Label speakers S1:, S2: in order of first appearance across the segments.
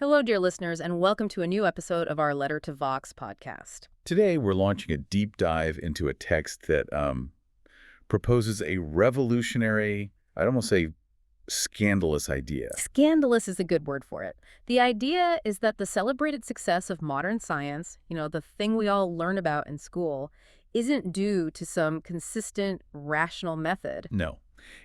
S1: Hello, dear listeners, and welcome to a new episode of our Letter to Vox podcast.
S2: Today, we're launching a deep dive into a text that proposes a revolutionary, I'd almost say scandalous idea.
S1: Scandalous is a good word for it. The idea is that the celebrated success of modern science, the thing we all learn about in school, isn't due to some consistent, rational method.
S2: No.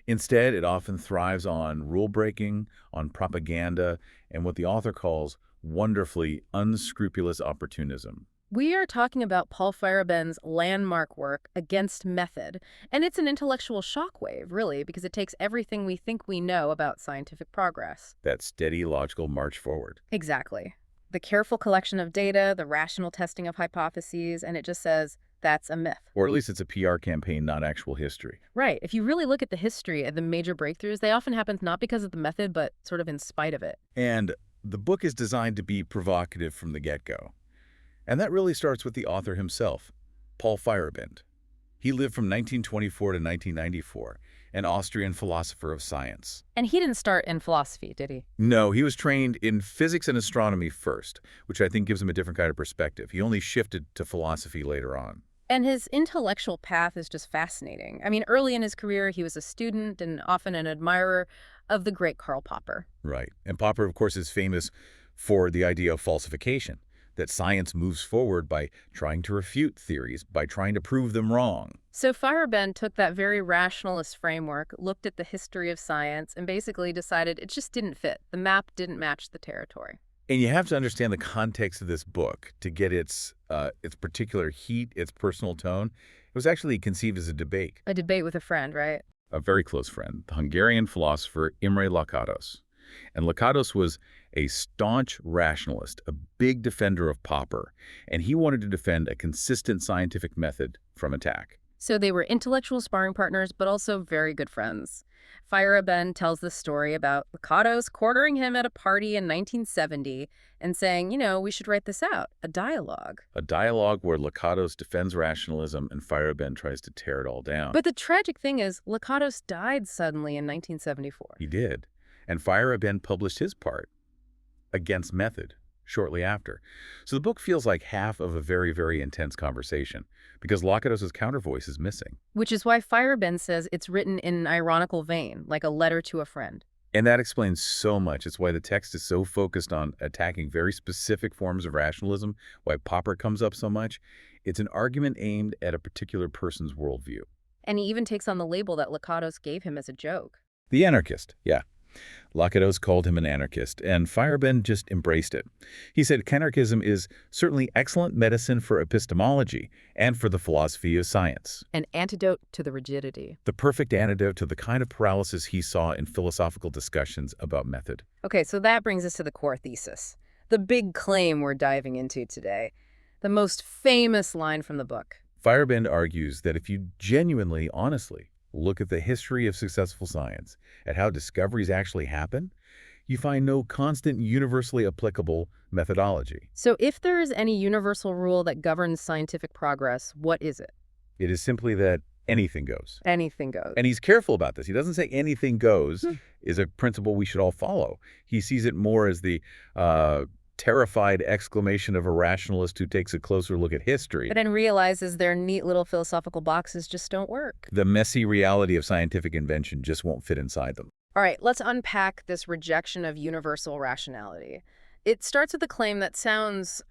S2: Instead, it often thrives on rule-breaking, on propaganda, and what the author calls wonderfully unscrupulous opportunism.
S1: We are talking about Paul Feyerabend's landmark work, Against Method, and it's an intellectual shockwave, really, because it takes everything we think we know about scientific progress.
S2: That steady, logical march forward.
S1: Exactly. The careful collection of data, the rational testing of hypotheses, and it just says, that's a myth.
S2: Or at least it's a PR campaign, not actual history.
S1: Right. If you really look at the history of the major breakthroughs, they often happen not because of the method, but sort of in spite of it.
S2: And the book is designed to be provocative from the get-go. And that really starts with the author himself, Paul Feyerabend. He lived from 1924 to 1994, an Austrian philosopher of science.
S1: And he didn't start in philosophy, did he?
S2: No, he was trained in physics and astronomy first, which I think gives him a different kind of perspective. He only shifted to philosophy later on.
S1: And his intellectual path is just fascinating. I mean, early in his career, he was a student and often an admirer of the great Karl Popper.
S2: Right. And Popper, of course, is famous for the idea of falsification, that science moves forward by trying to refute theories, by trying to prove them wrong.
S1: So Feyerabend took that very rationalist framework, looked at the history of science, and basically decided it just didn't fit. The map didn't match the territory.
S2: And you have to understand the context of this book to get its particular heat, its personal tone. It was actually conceived as a debate.
S1: A debate with a friend, right?
S2: A very close friend, the Hungarian philosopher Imre Lakatos. And Lakatos was a staunch rationalist, a big defender of Popper, and he wanted to defend a consistent scientific method from attack.
S1: So they were intellectual sparring partners, but also very good friends. Feyerabend tells the story about Lakatos cornering him at a party in 1970 and saying, we should write this out, a dialogue.
S2: A dialogue where Lakatos defends rationalism and Feyerabend tries to tear it all down.
S1: But the tragic thing is, Lakatos died suddenly in 1974.
S2: He did. And Feyerabend published his part, Against Method, shortly after. So the book feels like half of a very, very intense conversation, because Lakatos' countervoice is missing.
S1: Which is why Feyerabend says it's written in an ironical vein, like a letter to a friend.
S2: And that explains so much. It's why the text is so focused on attacking very specific forms of rationalism, why Popper comes up so much. It's an argument aimed at a particular person's worldview.
S1: And he even takes on the label that Lakatos gave him as a joke.
S2: The anarchist, yeah. Lakatos called him an anarchist, and Feyerabend just embraced it. He said anarchism is certainly excellent medicine for epistemology and for the philosophy of science.
S1: An antidote to the rigidity.
S2: The perfect antidote to the kind of paralysis he saw in philosophical discussions about method.
S1: Okay, so that brings us to the core thesis. The big claim we're diving into today. The most famous line from the book.
S2: Feyerabend argues that if you genuinely, honestly, look at the history of successful science, at how discoveries actually happen, you find no constant, universally applicable methodology.
S1: So if there is any universal rule that governs scientific progress, what is it?
S2: It is simply that anything goes.
S1: Anything goes.
S2: And he's careful about this. He doesn't say anything goes is a principle we should all follow. He sees it more as the terrified exclamation of a rationalist who takes a closer look at history.
S1: But then realizes their neat little philosophical boxes just don't work.
S2: The messy reality of scientific invention just won't fit inside them.
S1: All right, let's unpack this rejection of universal rationality. It starts with a claim that sounds,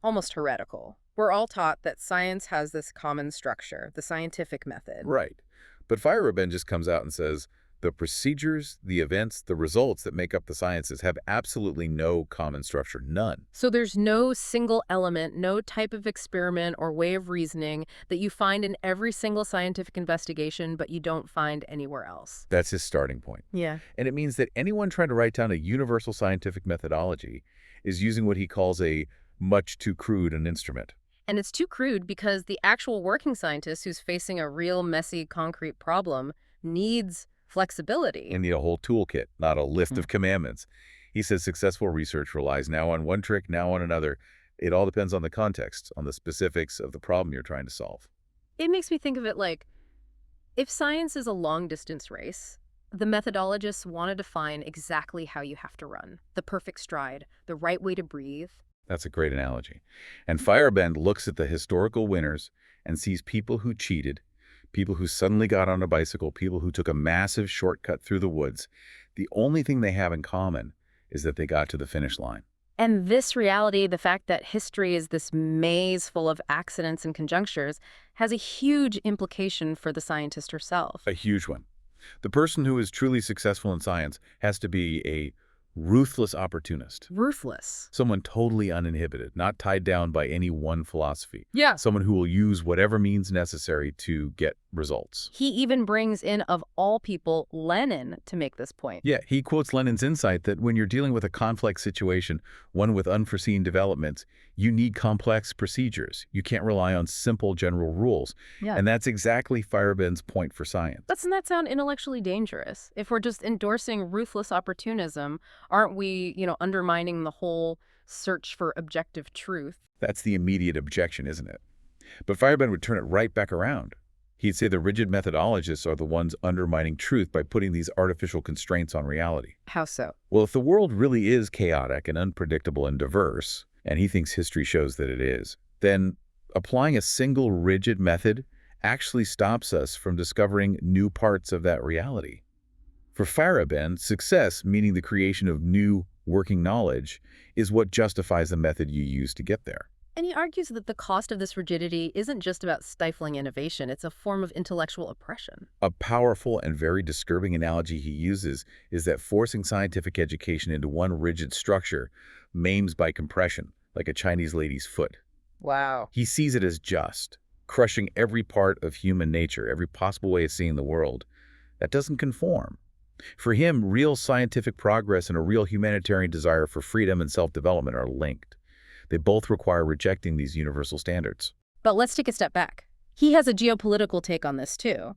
S1: almost heretical. We're all taught that science has this common structure, the scientific method.
S2: Right. But Feyerabend just comes out and says, the procedures, the events, the results that make up the sciences have absolutely no common structure, none.
S1: So there's no single element, no type of experiment or way of reasoning that you find in every single scientific investigation, but you don't find anywhere else.
S2: That's his starting point.
S1: Yeah.
S2: And it means that anyone trying to write down a universal scientific methodology is using what he calls a much too crude an instrument.
S1: And it's too crude because the actual working scientist who's facing a real messy concrete problem needs flexibility.
S2: You need a whole toolkit, not a list of commandments. He says successful research relies now on one trick, now on another. It all depends on the context, on the specifics of the problem you're trying to solve.
S1: It makes me think of it like, if science is a long-distance race, The methodologists want to define exactly how you have to run, the perfect stride, the right way to breathe.
S2: That's a great analogy. And Feyerabend looks at the historical winners and sees people who cheated, people who suddenly got on a bicycle, people who took a massive shortcut through the woods. The only thing they have in common is that they got to the finish line.
S1: And this reality, the fact that history is this maze full of accidents and conjunctures, has a huge implication for the scientist herself.
S2: A huge one. The person who is truly successful in science has to be a ruthless opportunist.
S1: Ruthless.
S2: Someone totally uninhibited, not tied down by any one philosophy.
S1: Yeah.
S2: Someone who will use whatever means necessary to get results.
S1: He even brings in, of all people, Lenin to make this point.
S2: Yeah, he quotes Lenin's insight that when you're dealing with a complex situation, one with unforeseen developments, you need complex procedures. You can't rely on simple general rules.
S1: Yeah.
S2: And that's exactly Feyerabend's point for science.
S1: Doesn't that sound intellectually dangerous? If we're just endorsing ruthless opportunism, aren't we, undermining the whole search for objective truth?
S2: That's the immediate objection, isn't it? But Feyerabend would turn it right back around. He'd say the rigid methodologists are the ones undermining truth by putting these artificial constraints on reality.
S1: How so?
S2: Well, if the world really is chaotic and unpredictable and diverse, and he thinks history shows that it is, then applying a single rigid method actually stops us from discovering new parts of that reality. For Feyerabend, success, meaning the creation of new working knowledge, is what justifies the method you use to get there.
S1: And he argues that the cost of this rigidity isn't just about stifling innovation, it's a form of intellectual oppression.
S2: A powerful and very disturbing analogy he uses is that forcing scientific education into one rigid structure maims by compression, like a Chinese lady's foot.
S1: Wow.
S2: He sees it as just, crushing every part of human nature, every possible way of seeing the world. That doesn't conform. For him, real scientific progress and a real humanitarian desire for freedom and self-development are linked. They both require rejecting these universal standards.
S1: But let's take a step back. He has a geopolitical take on this, too.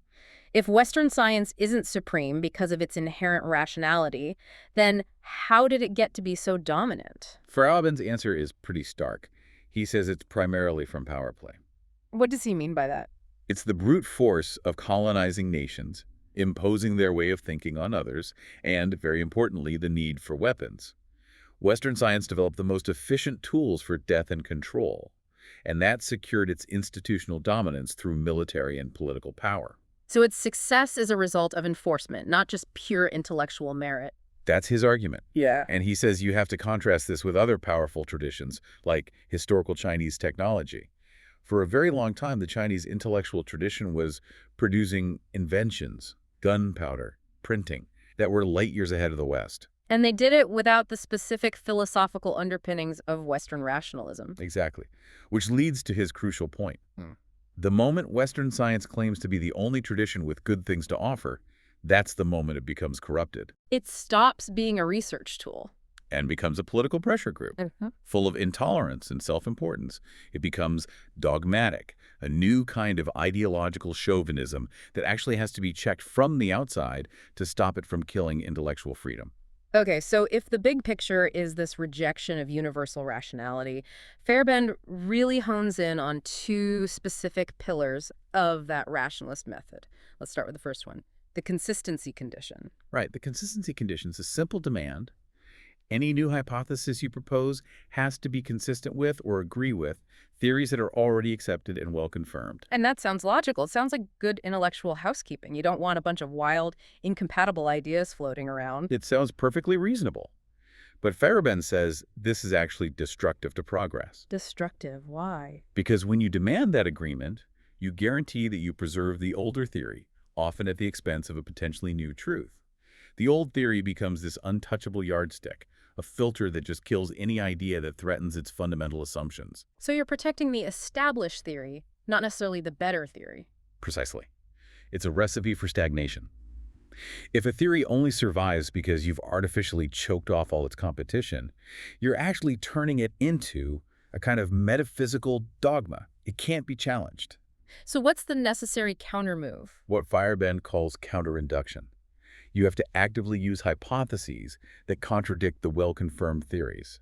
S1: If Western science isn't supreme because of its inherent rationality, then how did it get to be so dominant?
S2: Feyerabend's answer is pretty stark. He says it's primarily from power play.
S1: What does he mean by that?
S2: It's the brute force of colonizing nations, imposing their way of thinking on others, and, very importantly, the need for weapons. Western science developed the most efficient tools for death and control, and that secured its institutional dominance through military and political power.
S1: So its success is a result of enforcement, not just pure intellectual merit.
S2: That's his argument.
S1: Yeah.
S2: And he says you have to contrast this with other powerful traditions, like historical Chinese technology. For a very long time, the Chinese intellectual tradition was producing inventions, gunpowder, printing, that were light years ahead of the West.
S1: And they did it without the specific philosophical underpinnings of Western rationalism.
S2: Exactly. Which leads to his crucial point.
S1: Hmm.
S2: The moment Western science claims to be the only tradition with good things to offer, that's the moment it becomes corrupted.
S1: It stops being a research tool.
S2: And becomes a political pressure group, full of intolerance and self-importance. It becomes dogmatic, a new kind of ideological chauvinism that actually has to be checked from the outside to stop it from killing intellectual freedom.
S1: Okay, so if the big picture is this rejection of universal rationality, Feyerabend really hones in on two specific pillars of that rationalist method. Let's start with the first one, the consistency condition.
S2: Right, the consistency condition is a simple demand. Any new hypothesis you propose has to be consistent with or agree with theories that are already accepted and well confirmed.
S1: And that sounds logical. It sounds like good intellectual housekeeping. You don't want a bunch of wild, incompatible ideas floating around.
S2: It sounds perfectly reasonable. But Feyerabend says this is actually destructive to progress.
S1: Destructive. Why?
S2: Because when you demand that agreement, you guarantee that you preserve the older theory, often at the expense of a potentially new truth. The old theory becomes this untouchable yardstick, a filter that just kills any idea that threatens its fundamental assumptions.
S1: So you're protecting the established theory, not necessarily the better theory.
S2: Precisely. It's a recipe for stagnation. If a theory only survives because you've artificially choked off all its competition, you're actually turning it into a kind of metaphysical dogma. It can't be challenged.
S1: So what's the necessary countermove?
S2: What Feyerabend calls counterinduction. You have to actively use hypotheses that contradict the well-confirmed theories.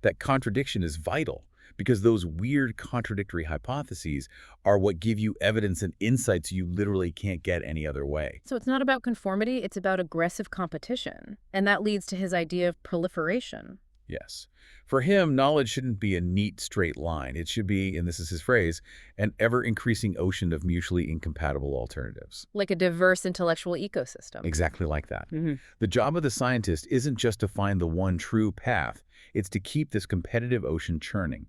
S2: That contradiction is vital because those weird contradictory hypotheses are what give you evidence and insights you literally can't get any other way.
S1: So it's not about conformity, it's about aggressive competition. And that leads to his idea of proliferation.
S2: Yes. For him, knowledge shouldn't be a neat, straight line. It should be, and this is his phrase, an ever-increasing ocean of mutually incompatible alternatives.
S1: Like a diverse intellectual ecosystem.
S2: Exactly like that.
S1: Hmm.
S2: The job of the scientist isn't just to find the one true path, it's to keep this competitive ocean churning.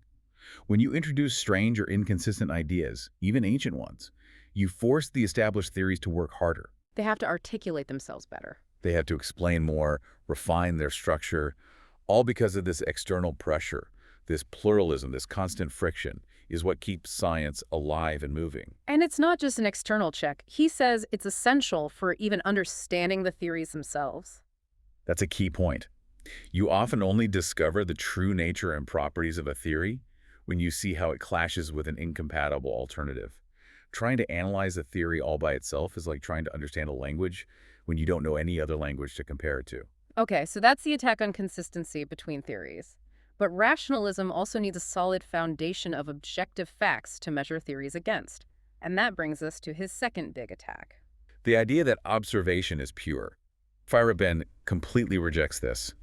S2: When you introduce strange or inconsistent ideas, even ancient ones, you force the established theories to work harder.
S1: They have to articulate themselves better.
S2: They have to explain more, refine their structure, all because of this external pressure. This pluralism, this constant friction, is what keeps science alive and moving.
S1: And it's not just an external check. He says it's essential for even understanding the theories themselves.
S2: That's a key point. You often only discover the true nature and properties of a theory when you see how it clashes with an incompatible alternative. Trying to analyze a theory all by itself is like trying to understand a language when you don't know any other language to compare it to.
S1: Okay, so that's the attack on consistency between theories. But rationalism also needs a solid foundation of objective facts to measure theories against. And that brings us to his second big attack.
S2: The idea that observation is pure. Feyerabend completely rejects this.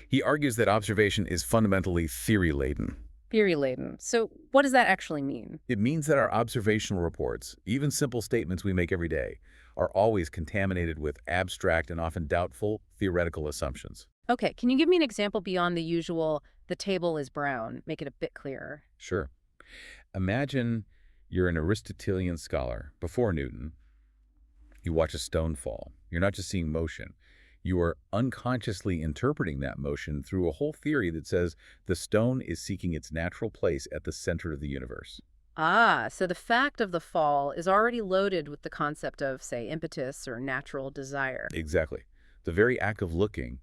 S2: He argues that observation is fundamentally theory-laden.
S1: Theory-laden. So what does that actually mean?
S2: It means that our observational reports, even simple statements we make every day, are always contaminated with abstract and often doubtful theoretical assumptions.
S1: Okay, can you give me an example beyond the usual, the table is brown? Make it a bit clearer.
S2: Sure. Imagine you're an Aristotelian scholar before Newton. You watch a stone fall. You're not just seeing motion. You are unconsciously interpreting that motion through a whole theory that says the stone is seeking its natural place at the center of the universe.
S1: Ah, so the fact of the fall is already loaded with the concept of, say, impetus or natural desire.
S2: Exactly. The very act of looking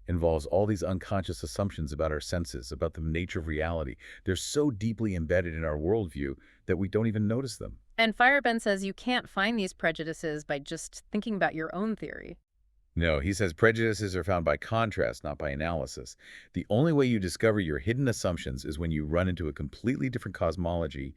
S2: involves all these unconscious assumptions about our senses, about the nature of reality. They're so deeply embedded in our worldview that we don't even notice them.
S1: And Feyerabend says you can't find these prejudices by just thinking about your own theory.
S2: No, he says prejudices are found by contrast, not by analysis. The only way you discover your hidden assumptions is when you run into a completely different cosmology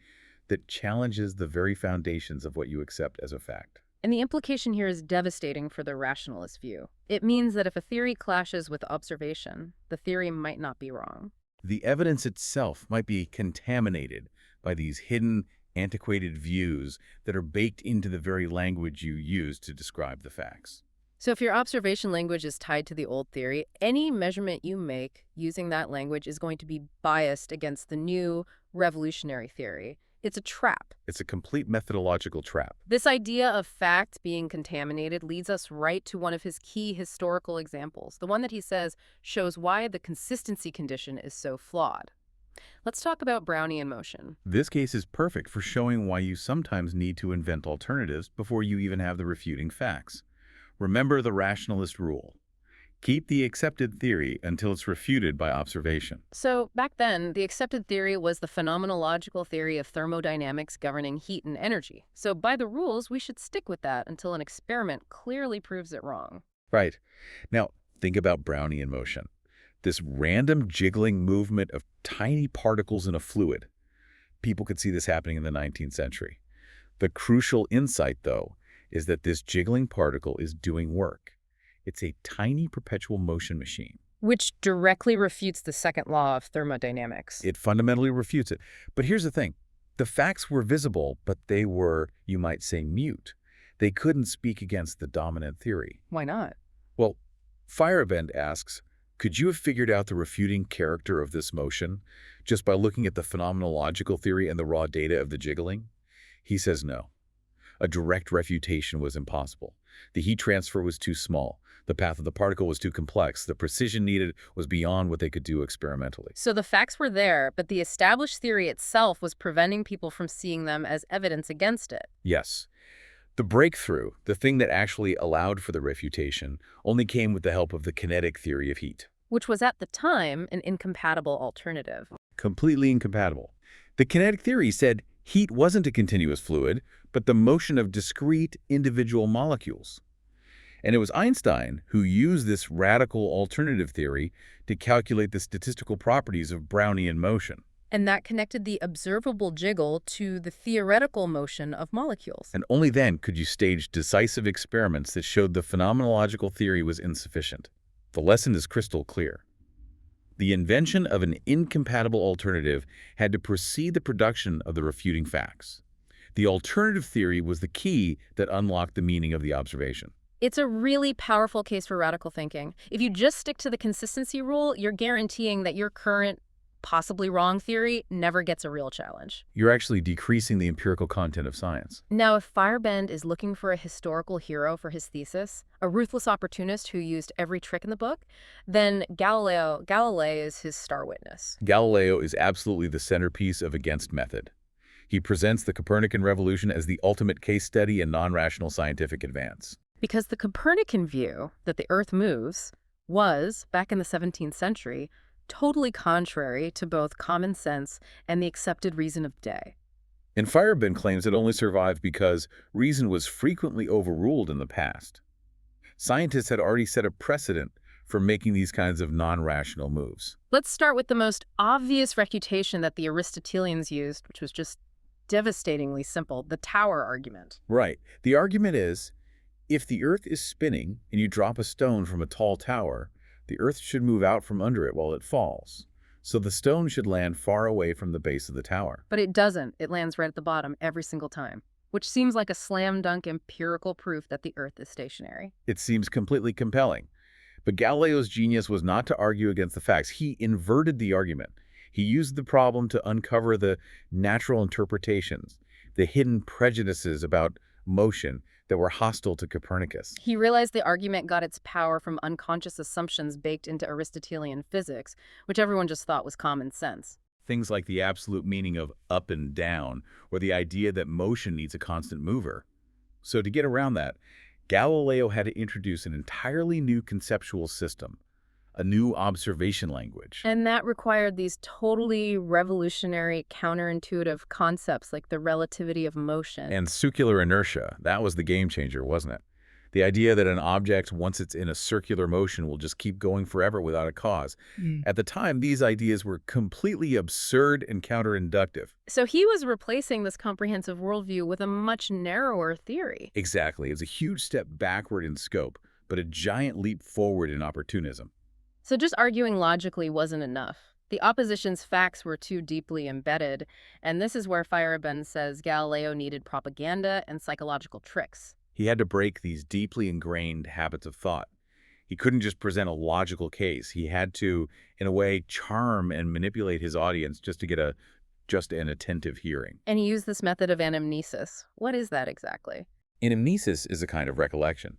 S2: that challenges the very foundations of what you accept as a fact.
S1: And the implication here is devastating for the rationalist view. It means that if a theory clashes with observation, the theory might not be wrong.
S2: The evidence itself might be contaminated by these hidden, antiquated views that are baked into the very language you use to describe the facts.
S1: So if your observation language is tied to the old theory, any measurement you make using that language is going to be biased against the new revolutionary theory. It's a trap.
S2: It's a complete methodological trap.
S1: This idea of fact being contaminated leads us right to one of his key historical examples, the one that he says shows why the consistency condition is so flawed. Let's talk about Brownian motion.
S2: This case is perfect for showing why you sometimes need to invent alternatives before you even have the refuting facts. Remember the rationalist rule. Keep the accepted theory until it's refuted by observation.
S1: So back then, the accepted theory was the phenomenological theory of thermodynamics governing heat and energy. So by the rules, we should stick with that until an experiment clearly proves it wrong.
S2: Right. Now, think about Brownian motion. This random jiggling movement of tiny particles in a fluid. People could see this happening in the 19th century. The crucial insight, though, is that this jiggling particle is doing work. It's a tiny perpetual motion machine.
S1: Which directly refutes the second law of thermodynamics.
S2: It fundamentally refutes it. But here's the thing. The facts were visible, but they were, you might say, mute. They couldn't speak against the dominant theory.
S1: Why not?
S2: Well, Feyerabend asks, could you have figured out the refuting character of this motion just by looking at the phenomenological theory and the raw data of the jiggling? He says no. A direct refutation was impossible. The heat transfer was too small. The path of the particle was too complex. The precision needed was beyond what they could do experimentally.
S1: So the facts were there, but the established theory itself was preventing people from seeing them as evidence against it.
S2: Yes. The breakthrough, the thing that actually allowed for the refutation, only came with the help of the kinetic theory of heat.
S1: Which was at the time an incompatible alternative.
S2: Completely incompatible. The kinetic theory said heat wasn't a continuous fluid, but the motion of discrete individual molecules. And it was Einstein who used this radical alternative theory to calculate the statistical properties of Brownian motion.
S1: And that connected the observable jiggle to the theoretical motion of molecules.
S2: And only then could you stage decisive experiments that showed the phenomenological theory was insufficient. The lesson is crystal clear. The invention of an incompatible alternative had to precede the production of the refuting facts. The alternative theory was the key that unlocked the meaning of the observation.
S1: It's a really powerful case for radical thinking. If you just stick to the consistency rule, you're guaranteeing that your current, possibly wrong theory never gets a real challenge.
S2: You're actually decreasing the empirical content of science.
S1: Now, if Feyerabend is looking for a historical hero for his thesis, a ruthless opportunist who used every trick in the book, then Galilei is his star witness.
S2: Galileo is absolutely the centerpiece of Against method. He presents the Copernican revolution as the ultimate case study in non-rational scientific advance.
S1: Because the Copernican view that the Earth moves was, back in the 17th century, totally contrary to both common sense and the accepted reason of the day.
S2: And Feyerabend claims it only survived because reason was frequently overruled in the past. Scientists had already set a precedent for making these kinds of non-rational moves.
S1: Let's start with the most obvious refutation that the Aristotelians used, which was just devastatingly simple, the tower argument.
S2: Right. The argument is, if the Earth is spinning and you drop a stone from a tall tower, the Earth should move out from under it while it falls. So the stone should land far away from the base of the tower.
S1: But it doesn't. It lands right at the bottom every single time, which seems like a slam dunk empirical proof that the Earth is stationary.
S2: It seems completely compelling. But Galileo's genius was not to argue against the facts. He inverted the argument. He used the problem to uncover the natural interpretations, the hidden prejudices about motion that were hostile to Copernicus.
S1: He realized the argument got its power from unconscious assumptions baked into Aristotelian physics, which everyone just thought was common sense.
S2: Things like the absolute meaning of up and down, or the idea that motion needs a constant mover. So to get around that, Galileo had to introduce an entirely new conceptual system, a new observation language.
S1: And that required these totally revolutionary, counterintuitive concepts like the relativity of motion.
S2: And circular inertia, that was the game changer, wasn't it? The idea that an object, once it's in a circular motion, will just keep going forever without a cause. At the time, these ideas were completely absurd and counterinductive.
S1: So he was replacing this comprehensive worldview with a much narrower theory.
S2: Exactly. It was a huge step backward in scope, but a giant leap forward in opportunism.
S1: So just arguing logically wasn't enough. The opposition's facts were too deeply embedded, and this is where Feyerabend says Galileo needed propaganda and psychological tricks.
S2: He had to break these deeply ingrained habits of thought. He couldn't just present a logical case. He had to, in a way, charm and manipulate his audience just to get an attentive hearing.
S1: And he used this method of anamnesis. What is that exactly?
S2: Anamnesis is a kind of recollection.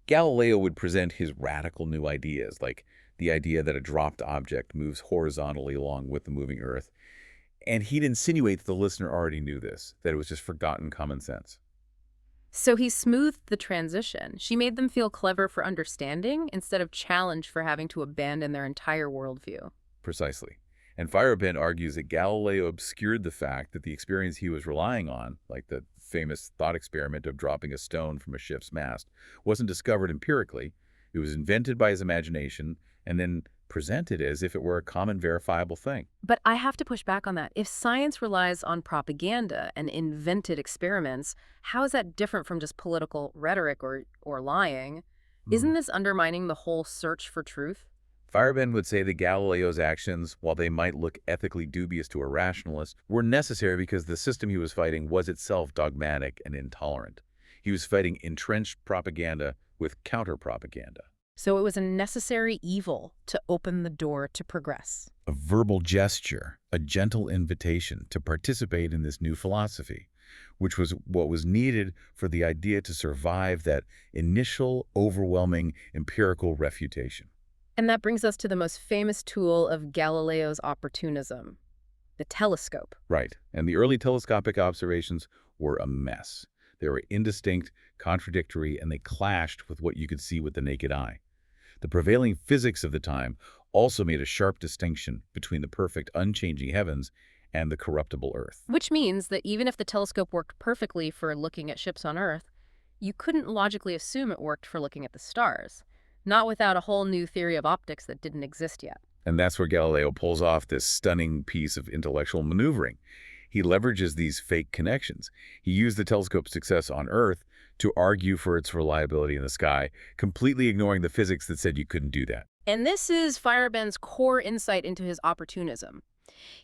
S2: Galileo would present his radical new ideas, like the idea that a dropped object moves horizontally along with the moving Earth. And he'd insinuate that the listener already knew this, that it was just forgotten common sense.
S1: So he smoothed the transition. She made them feel clever for understanding instead of challenged for having to abandon their entire worldview.
S2: Precisely. And Feyerabend argues that Galileo obscured the fact that the experience he was relying on, like the famous thought experiment of dropping a stone from a ship's mast, wasn't discovered empirically. It was invented by his imagination and then presented as if it were a common verifiable thing.
S1: But I have to push back on that. If science relies on propaganda and invented experiments, how is that different from just political rhetoric or lying? Isn't this undermining the whole search for truth?
S2: Feyerabend would say that Galileo's actions, while they might look ethically dubious to a rationalist, were necessary because the system he was fighting was itself dogmatic and intolerant. He was fighting entrenched propaganda with counter-propaganda.
S1: So it was a necessary evil to open the door to progress.
S2: A verbal gesture, a gentle invitation to participate in this new philosophy, which was what was needed for the idea to survive that initial, overwhelming empirical refutation.
S1: And that brings us to the most famous tool of Galileo's opportunism, the telescope.
S2: Right. And the early telescopic observations were a mess. They were indistinct, contradictory, and they clashed with what you could see with the naked eye. The prevailing physics of the time also made a sharp distinction between the perfect, unchanging heavens and the corruptible Earth.
S1: Which means that even if the telescope worked perfectly for looking at ships on Earth, you couldn't logically assume it worked for looking at the stars. Not without a whole new theory of optics that didn't exist yet.
S2: And that's where Galileo pulls off this stunning piece of intellectual maneuvering. He leverages these fake connections. He used the telescope's success on Earth to argue for its reliability in the sky, completely ignoring the physics that said you couldn't do that.
S1: And this is Feyerabend's core insight into his opportunism.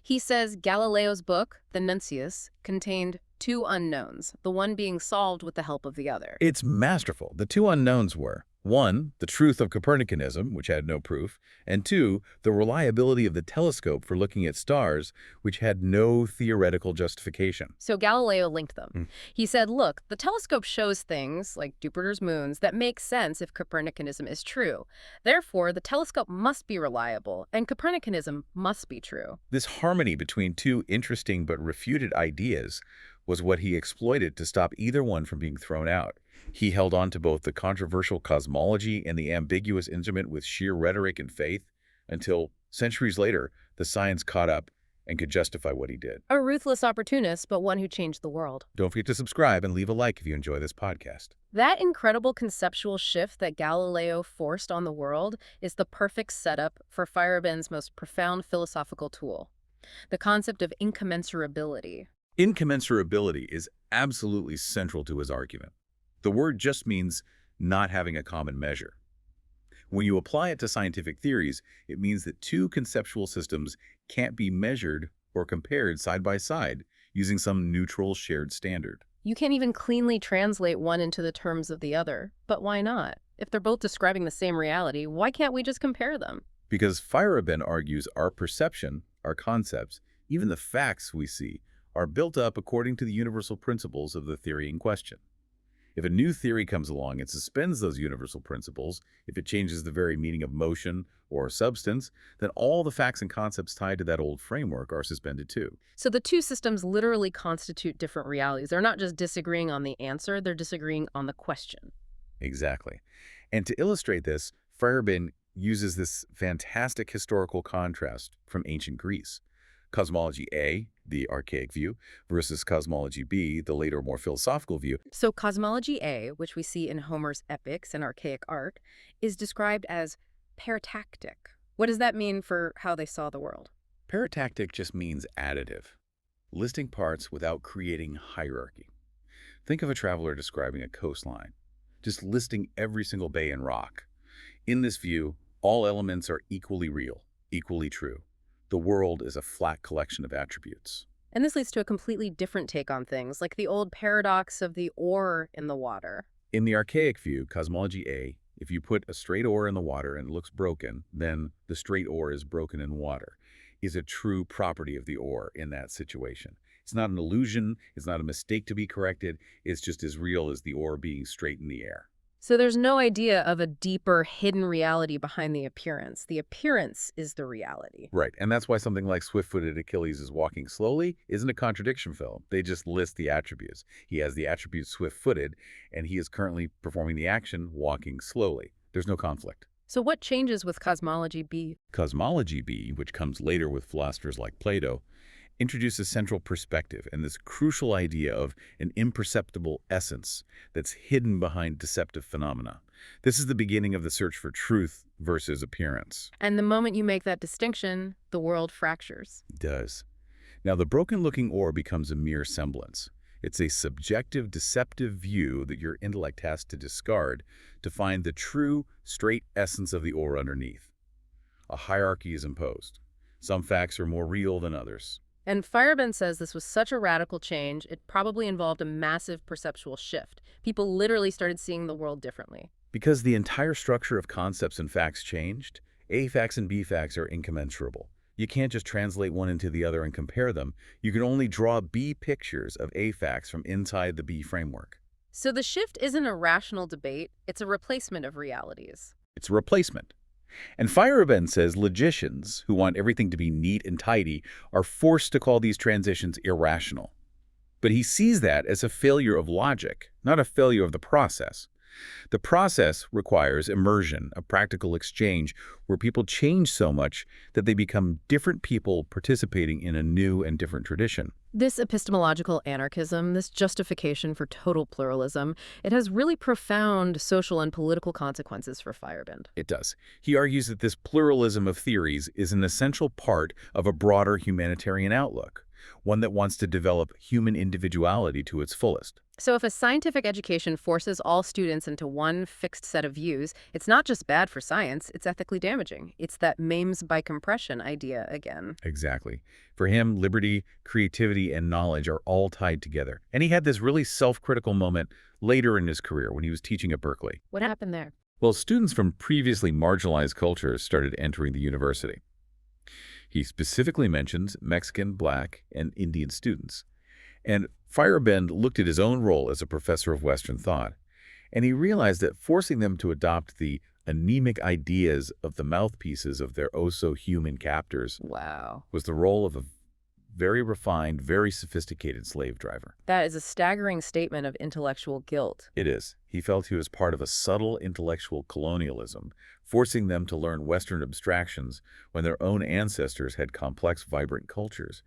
S1: He says Galileo's book, The Nuncius, contained two unknowns, the one being solved with the help of the other.
S2: It's masterful. The two unknowns were, one, the truth of Copernicanism, which had no proof, and two, the reliability of the telescope for looking at stars, which had no theoretical justification.
S1: So Galileo linked them.
S2: Mm.
S1: He said, look, the telescope shows things, like Jupiter's moons, that make sense if Copernicanism is true. Therefore, the telescope must be reliable, and Copernicanism must be true.
S2: This harmony between two interesting but refuted ideas was what he exploited to stop either one from being thrown out. He held on to both the controversial cosmology and the ambiguous instrument with sheer rhetoric and faith until, centuries later, the science caught up and could justify what he did.
S1: A ruthless opportunist, but one who changed the world.
S2: Don't forget to subscribe and leave a like if you enjoy this podcast.
S1: That incredible conceptual shift that Galileo forced on the world is the perfect setup for Feyerabend's most profound philosophical tool, the concept of incommensurability.
S2: Incommensurability is absolutely central to his argument. The word just means not having a common measure. When you apply it to scientific theories, it means that two conceptual systems can't be measured or compared side by side using some neutral shared standard.
S1: You can't even cleanly translate one into the terms of the other. But why not? If they're both describing the same reality, why can't we just compare them?
S2: Because Feyerabend argues our perception, our concepts, even the facts we see, are built up according to the universal principles of the theory in question. If a new theory comes along and suspends those universal principles, if it changes the very meaning of motion or substance, then all the facts and concepts tied to that old framework are suspended too.
S1: So the two systems literally constitute different realities. They're not just disagreeing on the answer, they're disagreeing on the question.
S2: Exactly. And to illustrate this, Feyerabend uses this fantastic historical contrast from ancient Greece. Cosmology A, the archaic view, versus cosmology B, the later, more philosophical view.
S1: So cosmology A, which we see in Homer's epics and archaic art, is described as paratactic. What does that mean for how they saw the world?
S2: Paratactic just means additive, listing parts without creating hierarchy. Think of a traveler describing a coastline, just listing every single bay and rock. In this view, all elements are equally real, equally true. The world is a flat collection of attributes.
S1: And this leads to a completely different take on things, like the old paradox of the oar in the water.
S2: In the archaic view, cosmology A, if you put a straight oar in the water and it looks broken, then the straight oar is broken in water, is a true property of the oar in that situation. It's not an illusion, it's not a mistake to be corrected, it's just as real as the oar being straight in the air.
S1: So there's no idea of a deeper, hidden reality behind the appearance. The appearance is the reality.
S2: Right, and that's why something like swift-footed Achilles is walking slowly isn't a contradiction film. They just list the attributes. He has the attribute swift-footed, and he is currently performing the action walking slowly. There's no conflict.
S1: So what changes with cosmology B?
S2: Cosmology B, which comes later with philosophers like Plato, introduces central perspective and this crucial idea of an imperceptible essence that's hidden behind deceptive phenomena. This is the beginning of the search for truth versus appearance.
S1: And the moment you make that distinction, the world fractures.
S2: It does. Now, the broken-looking oar becomes a mere semblance. It's a subjective, deceptive view that your intellect has to discard to find the true, straight essence of the oar underneath. A hierarchy is imposed. Some facts are more real than others.
S1: And Feyerabend says this was such a radical change, it probably involved a massive perceptual shift. People literally started seeing the world differently.
S2: Because the entire structure of concepts and facts changed, A facts and B facts are incommensurable. You can't just translate one into the other and compare them. You can only draw B pictures of A facts from inside the B framework.
S1: So the shift isn't a rational debate, it's a replacement of realities.
S2: It's a replacement. And Feyerabend says logicians, who want everything to be neat and tidy, are forced to call these transitions irrational. But he sees that as a failure of logic, not a failure of the process. The process requires immersion, a practical exchange where people change so much that they become different people participating in a new and different tradition.
S1: This epistemological anarchism, this justification for total pluralism, it has really profound social and political consequences for Feyerabend.
S2: It does. He argues that this pluralism of theories is an essential part of a broader humanitarian outlook, one that wants to develop human individuality to its fullest.
S1: So if a scientific education forces all students into one fixed set of views, it's not just bad for science, it's ethically damaging. It's that maims by compression idea again.
S2: Exactly. For him, liberty, creativity, and knowledge are all tied together. And he had this really self-critical moment later in his career when he was teaching at Berkeley.
S1: What happened there?
S2: Well, students from previously marginalized cultures started entering the university. He specifically mentions Mexican, Black, and Indian students. And Feyerabend looked at his own role as a professor of Western thought, and he realized that forcing them to adopt the anemic ideas of the mouthpieces of their oh-so-human captors
S1: Wow.
S2: was the role of a very refined, very sophisticated slave driver.
S1: That is a staggering statement of intellectual guilt.
S2: It is. He felt he was part of a subtle intellectual colonialism, forcing them to learn Western abstractions when their own ancestors had complex, vibrant cultures.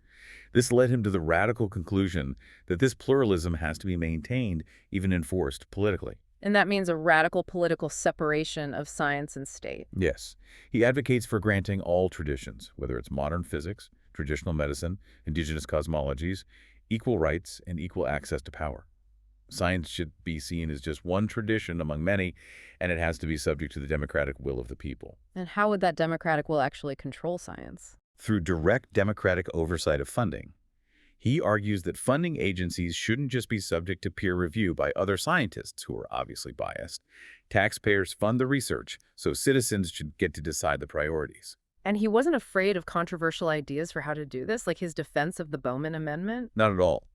S2: This led him to the radical conclusion that this pluralism has to be maintained, even enforced politically.
S1: And that means a radical political separation of science and state.
S2: Yes, he advocates for granting all traditions, whether it's modern physics, traditional medicine, indigenous cosmologies, equal rights, and equal access to power. Science should be seen as just one tradition among many, and it has to be subject to the democratic will of the people.
S1: And how would that democratic will actually control science?
S2: Through direct democratic oversight of funding. He argues that funding agencies shouldn't just be subject to peer review by other scientists who are obviously biased. Taxpayers fund the research, so citizens should get to decide the priorities.
S1: And he wasn't afraid of controversial ideas for how to do this, like his defense of the Bowman Amendment?
S2: Not at all.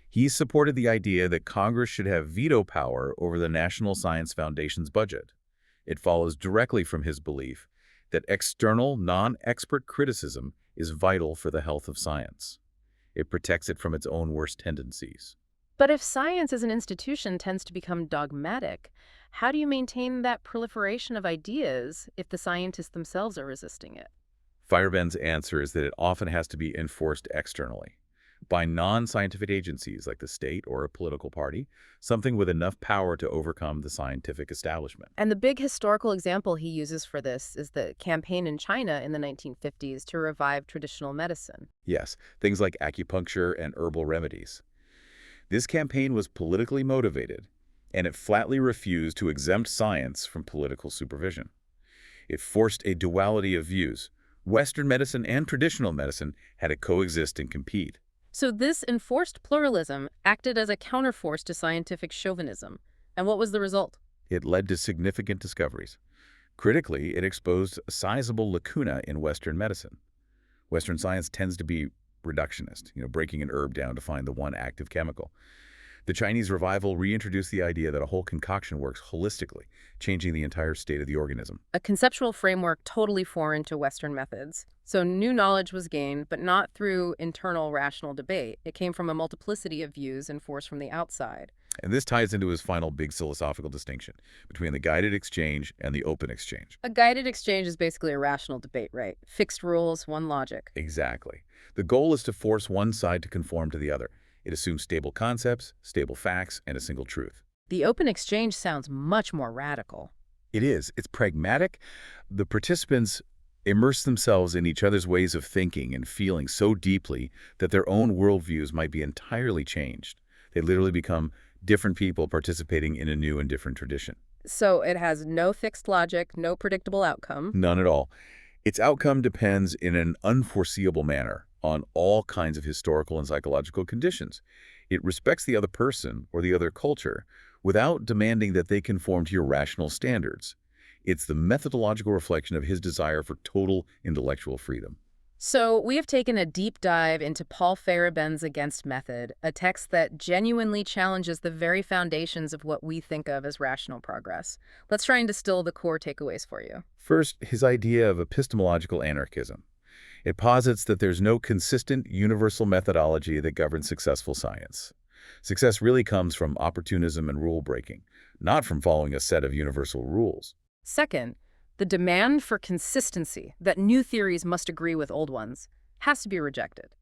S2: He supported the idea that Congress should have veto power over the National Science Foundation's budget. It follows directly from his belief that external, non-expert criticism is vital for the health of science. It protects it from its own worst tendencies.
S1: But if science as an institution tends to become dogmatic, how do you maintain that proliferation of ideas if the scientists themselves are resisting it?
S2: Feyerabend's answer is that it often has to be enforced externally, by non-scientific agencies like the state or a political party, something with enough power to overcome the scientific establishment.
S1: And the big historical example he uses for this is the campaign in China in the 1950s to revive traditional medicine.
S2: Yes, things like acupuncture and herbal remedies. This campaign was politically motivated, and it flatly refused to exempt science from political supervision. It forced a duality of views. Western medicine and traditional medicine had to coexist and compete.
S1: So this enforced pluralism acted as a counterforce to scientific chauvinism. And what was the result?
S2: It led to significant discoveries. Critically, it exposed a sizable lacuna in Western medicine. Western science tends to be reductionist, breaking an herb down to find the one active chemical. The Chinese revival reintroduced the idea that a whole concoction works holistically, changing the entire state of the organism.
S1: A conceptual framework totally foreign to Western methods. So new knowledge was gained, but not through internal rational debate. It came from a multiplicity of views enforced from the outside.
S2: And this ties into his final big philosophical distinction between the guided exchange and the open exchange.
S1: A guided exchange is basically a rational debate, right? Fixed rules, one logic.
S2: Exactly. The goal is to force one side to conform to the other. It assumes stable concepts, stable facts, and a single truth.
S1: The open exchange sounds much more radical.
S2: It is. It's pragmatic. The participants immerse themselves in each other's ways of thinking and feeling so deeply that their own worldviews might be entirely changed. They literally become different people participating in a new and different tradition.
S1: So it has no fixed logic, no predictable outcome.
S2: None at all. Its outcome depends in an unforeseeable manner on all kinds of historical and psychological conditions. It respects the other person or the other culture without demanding that they conform to your rational standards. It's the methodological reflection of his desire for total intellectual freedom.
S1: So we have taken a deep dive into Paul Feyerabend's Against Method, a text that genuinely challenges the very foundations of what we think of as rational progress. Let's try and distill the core takeaways for you.
S2: First, his idea of epistemological anarchism. It posits that there's no consistent, universal methodology that governs successful science. Success really comes from opportunism and rule-breaking, not from following a set of universal rules.
S1: Second, the demand for consistency, that new theories must agree with old ones, has to be rejected.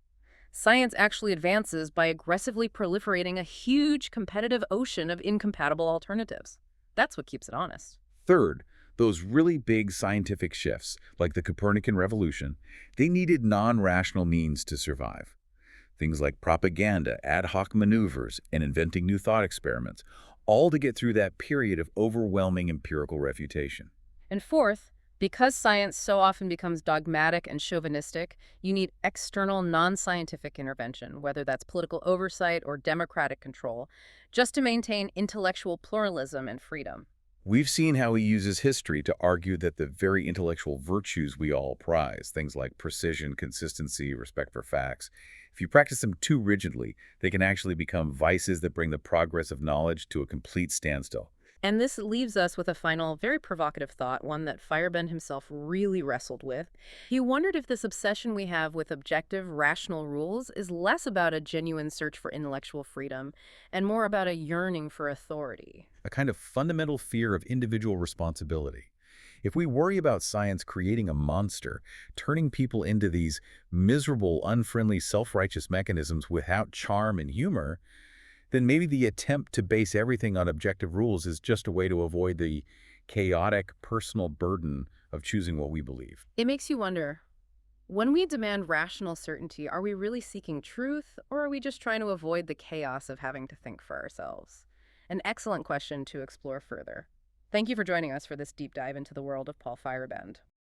S1: Science actually advances by aggressively proliferating a huge competitive ocean of incompatible alternatives. That's what keeps it honest.
S2: Third, those really big scientific shifts, like the Copernican revolution, they needed non-rational means to survive. Things like propaganda, ad hoc maneuvers, and inventing new thought experiments, all to get through that period of overwhelming empirical refutation.
S1: And fourth, because science so often becomes dogmatic and chauvinistic, you need external, non-scientific intervention, whether that's political oversight or democratic control, just to maintain intellectual pluralism and freedom.
S2: We've seen how he uses history to argue that the very intellectual virtues we all prize, things like precision, consistency, respect for facts, if you practice them too rigidly, they can actually become vices that bring the progress of knowledge to a complete standstill.
S1: And this leaves us with a final, very provocative thought, one that Feyerabend himself really wrestled with. He wondered if this obsession we have with objective, rational rules is less about a genuine search for intellectual freedom and more about a yearning for authority.
S2: A kind of fundamental fear of individual responsibility. If we worry about science creating a monster, turning people into these miserable, unfriendly, self-righteous mechanisms without charm and humor, then maybe the attempt to base everything on objective rules is just a way to avoid the chaotic, personal burden of choosing what we believe.
S1: It makes you wonder, when we demand rational certainty, are we really seeking truth, or are we just trying to avoid the chaos of having to think for ourselves? An excellent question to explore further. Thank you for joining us for this deep dive into the world of Paul Feyerabend.